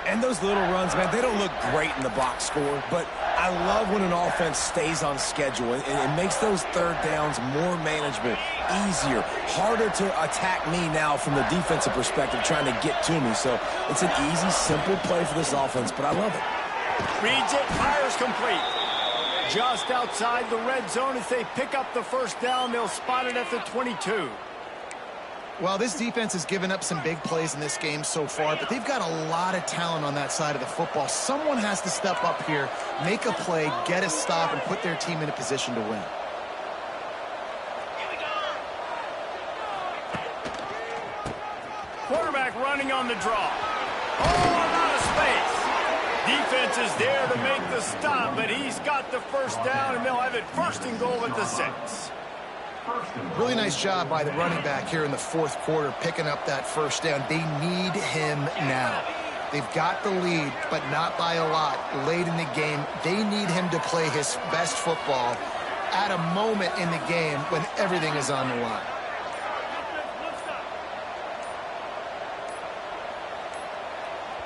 And those little runs, man, they don't look great in the box score, but I love when an offense stays on schedule and it makes those third downs more manageable, easier, harder to attack me now from the defensive perspective trying to get to me. So it's an easy, simple play for this offense, but I love it. Reads it, fires complete. Just outside the red zone as they pick up the first down. They'll spot it at the 22. Well, this defense has given up some big plays in this game so far, but they've got a lot of talent on that side of the football. Someone has to step up here, make a play, get a stop, and put their team in a position to win. Quarterback running on the draw. Oh, out of space. Defense defense is there to make the stop, but he's got the first down, and they'll have it 1st and goal at the 6. Really nice job by the running back here in the 4th quarter, picking up that first down. They need him now. They've got the lead, but not by a lot late in the game. They need him to play his best football at a moment in the game when everything is on the line.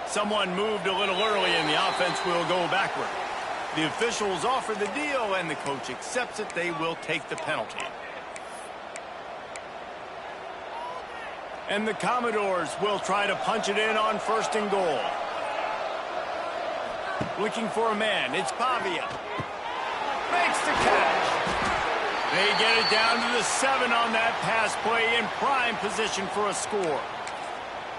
Someone moved a little early, and the offense will go backward. The officials offer the deal, and the coach accepts it. They will take the penalty. And the Commodores will try to punch it in on 1st and goal. Looking for a man. It's Pavia. Makes the catch. They get it down to the 7 on that pass play, in prime position for a score.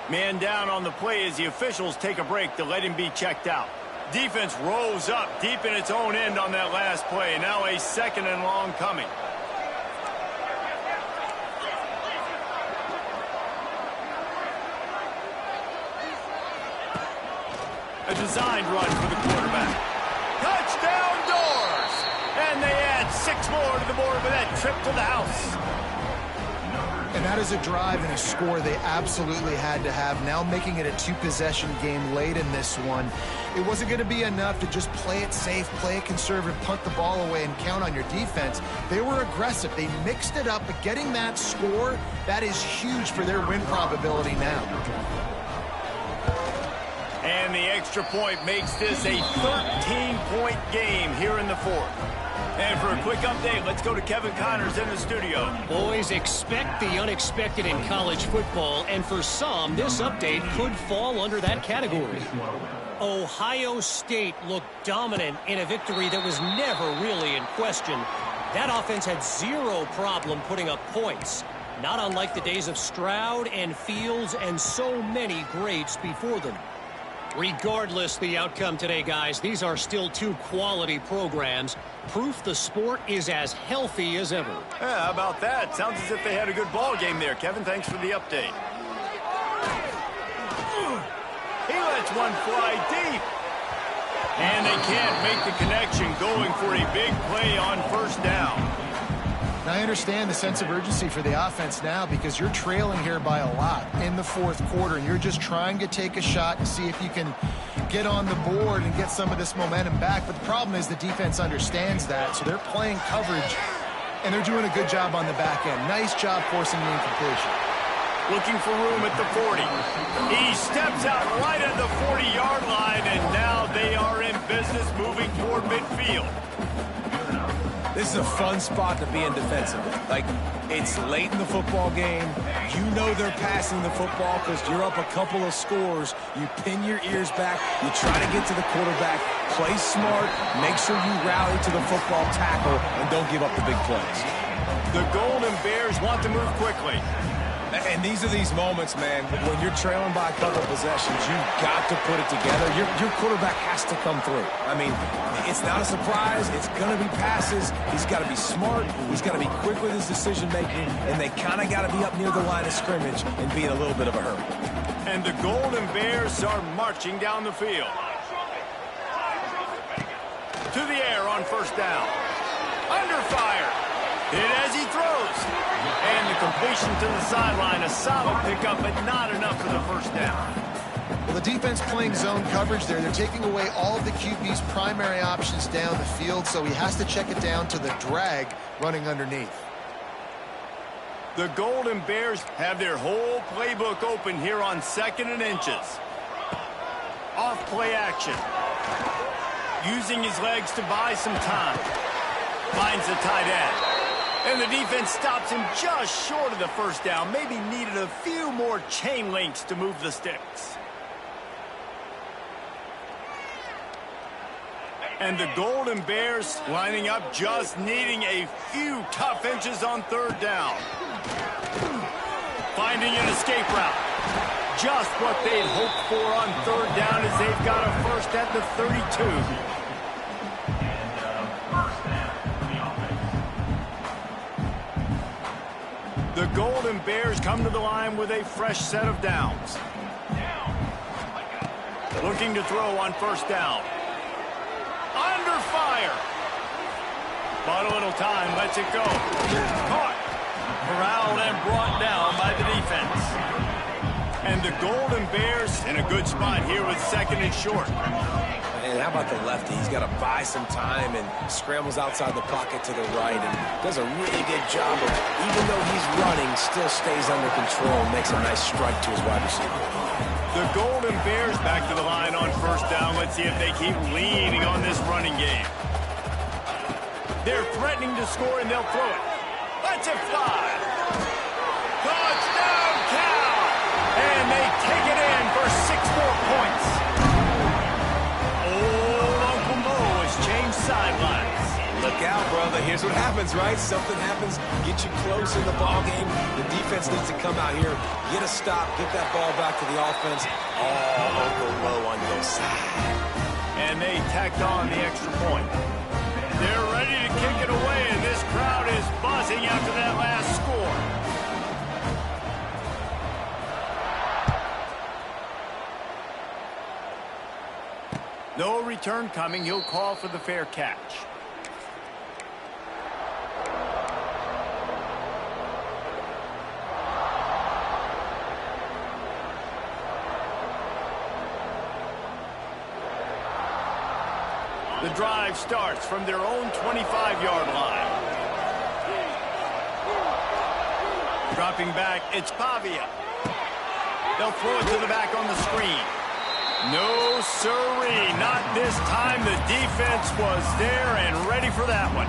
Man down on the play as the officials take a break to let him be checked out. Defense rose up deep in its own end on that last play. Now a 2nd and long coming. A designed run for the quarterback. Touchdown Doors! And they add 6 more to the board with that trip to the house. And that is a drive and a score they absolutely had to have. Now making it a 2-possession game late in this one. It wasn't going to be enough to just play it safe, play it conservative, punt the ball away, and count on your defense. They were aggressive. They mixed it up, but getting that score, that is huge for their win probability now. And the extra point makes this a 13-point game here in the 4th. And for a quick update, let's go to Kevin Connors in the studio. Boys, expect the unexpected in college football, and for some, this update could fall under that category. Ohio State looked dominant in a victory that was never really in question. That offense had 0 problem putting up points, not unlike the days of Stroud and Fields and so many greats before them. Regardless the outcome today, guys, these are still 2 quality programs. Proof the sport is as healthy as ever. Yeah, how about that? Sounds as if they had a good ball game there. Kevin, thanks for the update. He lets one fly deep. And they can't make the connection, going for a big play on 1st down. Now, I understand the sense of urgency for the offense now because you're trailing here by a lot in the 4th quarter, and you're just trying to take a shot and see if you can get on the board and get some of this momentum back. But the problem is the defense understands that, so they're playing coverage, and they're doing a good job on the back end. Nice job forcing the incompletion. Looking for room at the 40. He steps out right at the 40-yard line, and now they are in business moving toward midfield. This is a fun spot to be in defensively. Like, it's late in the football game. You know they're passing the football because you're up a couple of scores. You pin your ears back. You try to get to the quarterback. Play smart. Make sure you rally to the football tackle and don't give up the big plays. The Golden Bears want to move quickly. And these are these moments, man, when you're trailing by a couple of possessions, you've got to put it together. Your quarterback has to come through. I mean, it's not a surprise. It's going to be passes. He's got to be smart. He's got to be quick with his decision-making, and they kind of got to be up near the line of scrimmage and be in a little bit of a hurry. And the Golden Bears are marching down the field. To the air on 1st down. Under fire. Hit as he throws. And the completion to the sideline. A solid pickup, but not enough for the 1st down. Well, the defense playing zone coverage there. They're taking away all of the QB's primary options down the field, so he has to check it down to the drag running underneath. The Golden Bears have their whole playbook open here on 2nd and inches. Off play action. Using his legs to buy some time. Finds the tight end. And the defense stops him just short of the 1st down. Maybe needed a few more chain links to move the sticks. And the Golden Bears lining up, just needing a few tough inches on 3rd down. Finding an escape route. Just what they'd hoped for on 3rd down as they've got a 1st at the 32. The Golden Bears come to the line with a fresh set of downs. Looking to throw on 1st down. Bought a little time, lets it go. Caught. Corralled and brought down by the defense. And the Golden Bears in a good spot here with 2nd and short. And how about the lefty? He's got to buy some time and scrambles outside the pocket to the right and does a really good job of, even though he's running, still stays under control and makes a nice strike to his wide receiver. The Golden Bears back to the line on 1st down. Let's see if they keep leaning on this running game. They're threatening to score, and they'll throw it. Let's it fly. Touchdown, Cal! And they take it in for 6 more points. Old Uncle Mo has changed sidelines. Look out, brother. Here's what happens, right? Something happens, get you close in the ball game. The defense needs to come out here, get a stop, get that ball back to the offense. Oh, Uncle Mo on your side. And they tacked on the extra point. They're ready to kick it away, and this crowd is buzzing after that last score. No return coming. He'll call for the fair catch. The drive starts from their own 25-yard line. Dropping back, it's Pavia. They'll throw it to the back on the screen. No, sirree, not this time. The defense was there and ready for that one.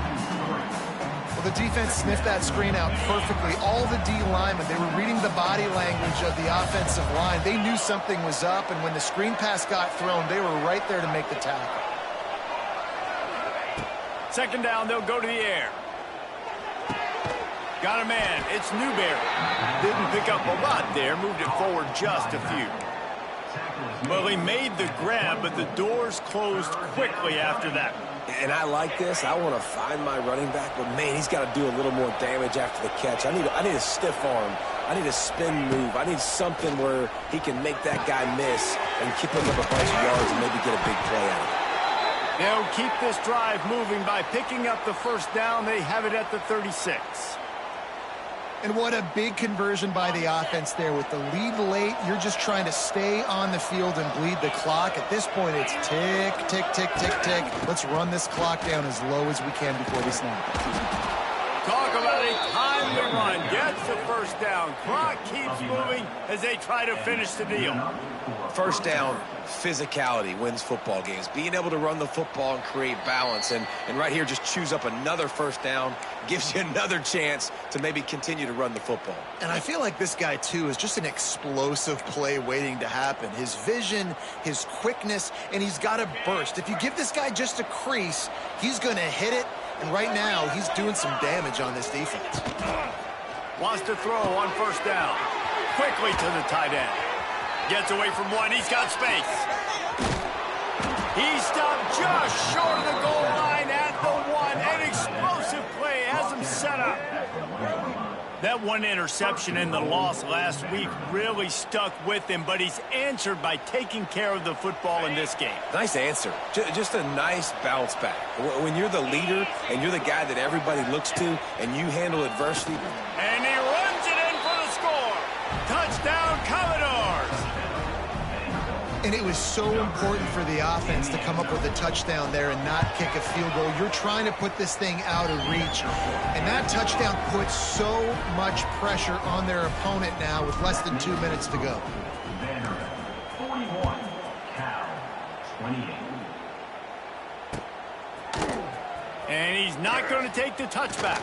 Well, the defense sniffed that screen out perfectly. All the D linemen, they were reading the body language of the offensive line. They knew something was up, and when the screen pass got thrown, they were right there to make the tackle. 2nd down, they'll go to the air. Got a man, it's Newberry. Didn't pick up a lot there, moved it forward just a few. Well, he made the grab, but the doors closed quickly after that. And I like this. I want to find my running back, but man, he's got to do a little more damage after the catch. I need a stiff arm. I need a spin move. I need something where he can make that guy miss and keep him up a bunch of yards and maybe get a big play out of it. They'll keep this drive moving by picking up the 1st down. They have it at the 36. And what a big conversion by the offense there. With the lead late, you're just trying to stay on the field and bleed the clock. At this point, it's tick, tick, tick, tick, tick. Let's run this clock down as low as we can before we snap. Talk about a timely run. Gets the 1st down. Clock keeps moving as they try to finish the deal. 1st down, physicality wins football games. Being able to run the football and create balance. And right here, just choose up another 1st down. Gives you another chance to maybe continue to run the football. And I feel like this guy, too, is just an explosive play waiting to happen. His vision, his quickness, and he's got a burst. If you give this guy just a crease, he's going to hit it. And right now, he's doing some damage on this defense. Wants to throw on 1st down. Quickly to the tight end. Gets away from one. He's got space. He stopped just short of the goal line at the 1. An explosive play has him set up. That one interception and the loss last week really stuck with him, but he's answered by taking care of the football in this game. Nice answer. Just a nice bounce back. When you're the leader and you're the guy that everybody looks to and you handle adversity. And he runs it in for the score. Touchdown, Commodores. And it was so important for the offense to come up with a touchdown there and not kick a field goal. You're trying to put this thing out of reach. And that touchdown puts so much pressure on their opponent now with less than 2 minutes to go. 41, Cal, 28. And he's not going to take the touchback.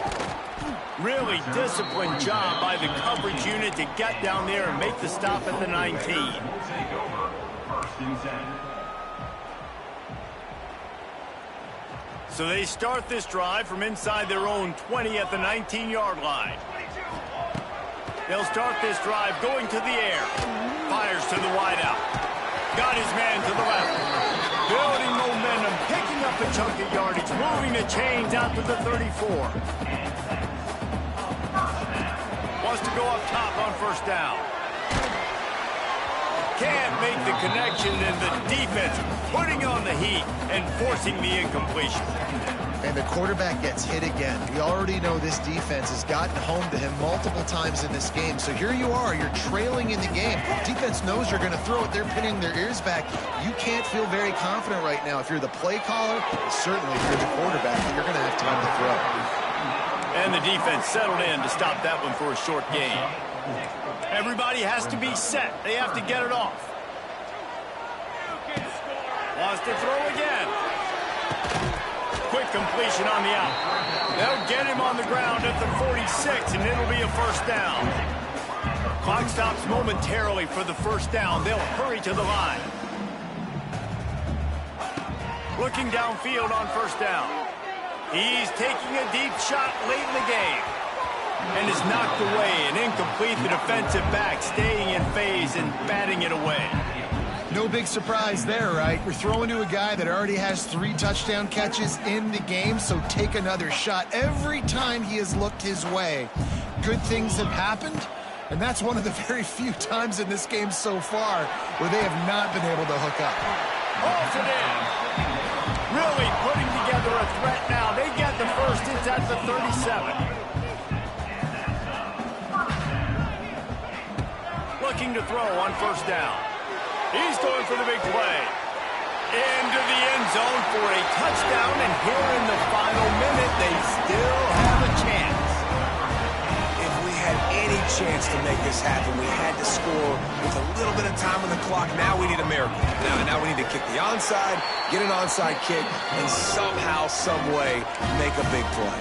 Really disciplined job by the coverage unit to get down there and make the stop at the 19. So they start this drive from inside their own 20 at the 19-yard line. They'll start this drive going to the air. Fires to the wideout. Got his man to the left. Building momentum, picking up a chunk of yardage, moving the chains out to the 34. Wants to go up top on 1st down. Can't make the connection, and the defense putting on the heat and forcing the incompletion. And the quarterback gets hit again. We already know this defense has gotten home to him multiple times in this game. So here you are, you're trailing in the game. Defense knows you're going to throw it. They're pinning their ears back. You can't feel very confident right now. If you're the play caller, certainly if you're the quarterback, you're going to have time to throw. And the defense settled in to stop that one for a short gain. Everybody has to be set. They have to get it off. Wants to throw again. Quick completion on the out. They'll get him on the ground at the 46, and it'll be a first down. Clock stops momentarily for the first down. They'll hurry to the line. Looking downfield on first down. He's taking a deep shot late in the game. And is knocked away and incomplete. The defensive back staying in phase and batting it away. No big surprise there, right? We're throwing to a guy that already has 3 touchdown catches in the game, so take another shot. Every time he has looked his way, good things have happened, and that's one of the very few times in this game so far where they have not been able to hook up. Hauls it in. Really putting together a threat now. They get the first. It's at the 37. Looking to throw on first down. He's going for the big play. Into the end zone for a touchdown, and here in the final minute, they still have a chance. If we had any chance to make this happen, we had to score with a little bit of time on the clock. Now we need a miracle. Now we need to kick the onside, get an onside kick, and somehow, some way, make a big play.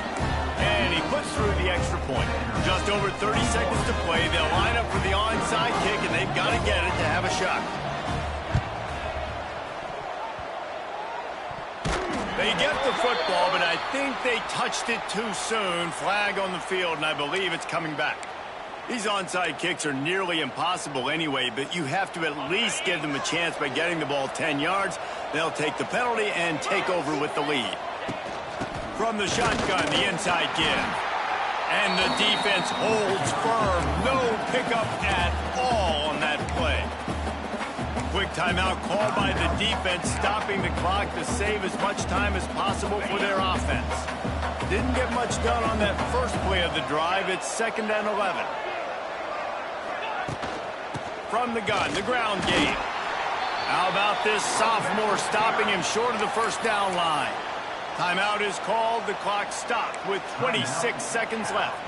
And he puts through the extra point. Just over 30 seconds to play. They'll line up for the onside kick, and they've got to get it to have a shot. They get the football, but I think they touched it too soon. Flag on the field, and I believe it's coming back. These onside kicks are nearly impossible anyway, but you have to at least give them a chance by getting the ball 10 yards. They'll take the penalty and take over with the lead. From the shotgun, the inside give. And the defense holds firm. No pickup at all on that play. Quick timeout called by the defense, stopping the clock to save as much time as possible for their offense. Didn't get much done on that first play of the drive. It's 2nd and 11. From the gun, the ground game. How about this sophomore stopping him short of the first down line? Timeout is called. The clock stopped with 26 seconds left.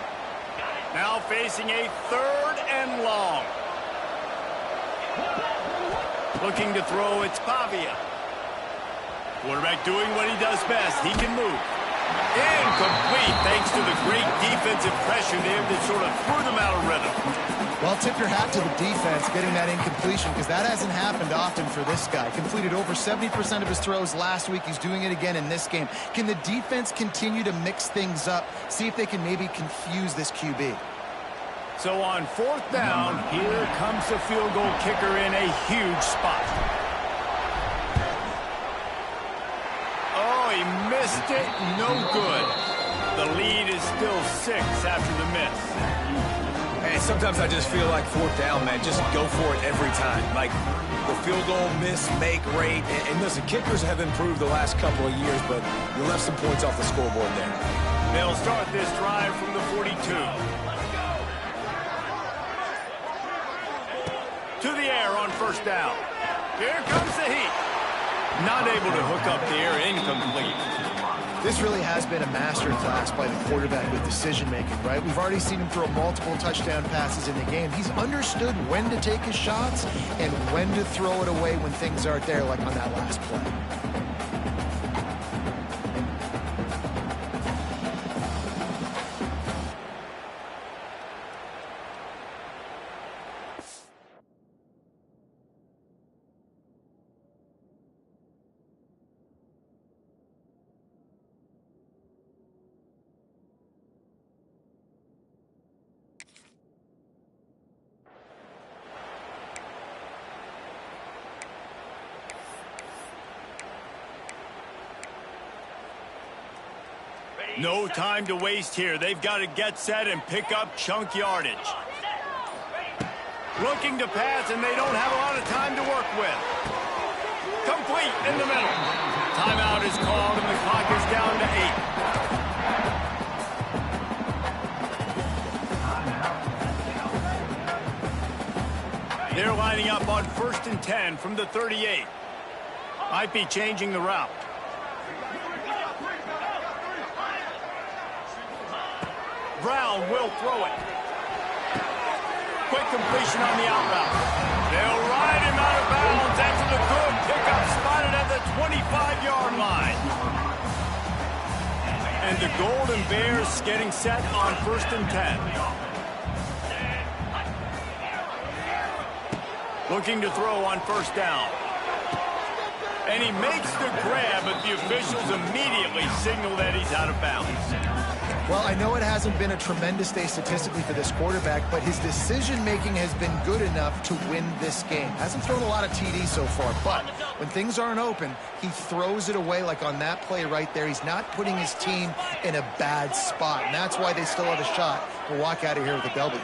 Now facing a 3rd and long. Looking to throw, it's Pavia. Quarterback doing what he does best. He can move. Incomplete thanks to the great defensive pressure there that sort of threw them out of rhythm. Well, tip your hat to the defense getting that incompletion, because that hasn't happened often for this guy. Completed over 70% of his throws last week. He's doing it again in this game. Can the defense continue to mix things up, see if they can maybe confuse this QB? So on 4th down, here comes the field goal kicker in a huge spot. Oh, he missed it. No good. The lead is still 6 after the miss. Hey, sometimes I just feel like 4th down, man. Just go for it every time. Like the field goal, miss, make rate. And listen, kickers have improved the last couple of years, but you left some points off the scoreboard there. They'll start this drive from the 42. To the air on first down. Here comes the heat. Not able to hook up there, incomplete. This really has been a masterclass by the quarterback with decision-making, right? We've already seen him throw multiple touchdown passes in the game. He's understood when to take his shots and when to throw it away when things aren't there, like on that last play. No time to waste here. They've got to get set and pick up chunk yardage. Looking to pass, and they don't have a lot of time to work with. Complete in the middle. Timeout is called, and the clock is down to 8. They're lining up on 1st and 10 from the 38. Might be changing the route. Brown will throw it. Quick completion on the out route. They'll ride him out of bounds after the good pickup spotted at the 25-yard line. And the Golden Bears getting set on 1st and 10. Looking to throw on 1st down. And he makes the grab, but the officials immediately signal that he's out of bounds. Well, I know it hasn't been a tremendous day statistically for this quarterback, but his decision-making has been good enough to win this game. Hasn't thrown a lot of TDs so far, but when things aren't open, he throws it away like on that play right there. He's not putting his team in a bad spot, and that's why they still have a shot to walk out of here with a W.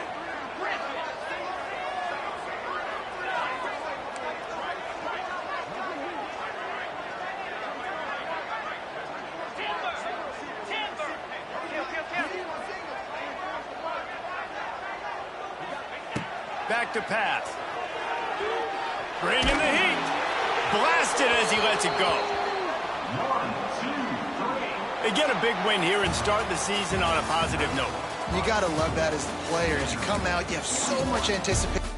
Back to pass. Bring in the heat. Blasted as he lets it go. They get a big win here and start the season on a positive note. You got to love that as the players. You come out, you have so much anticipation.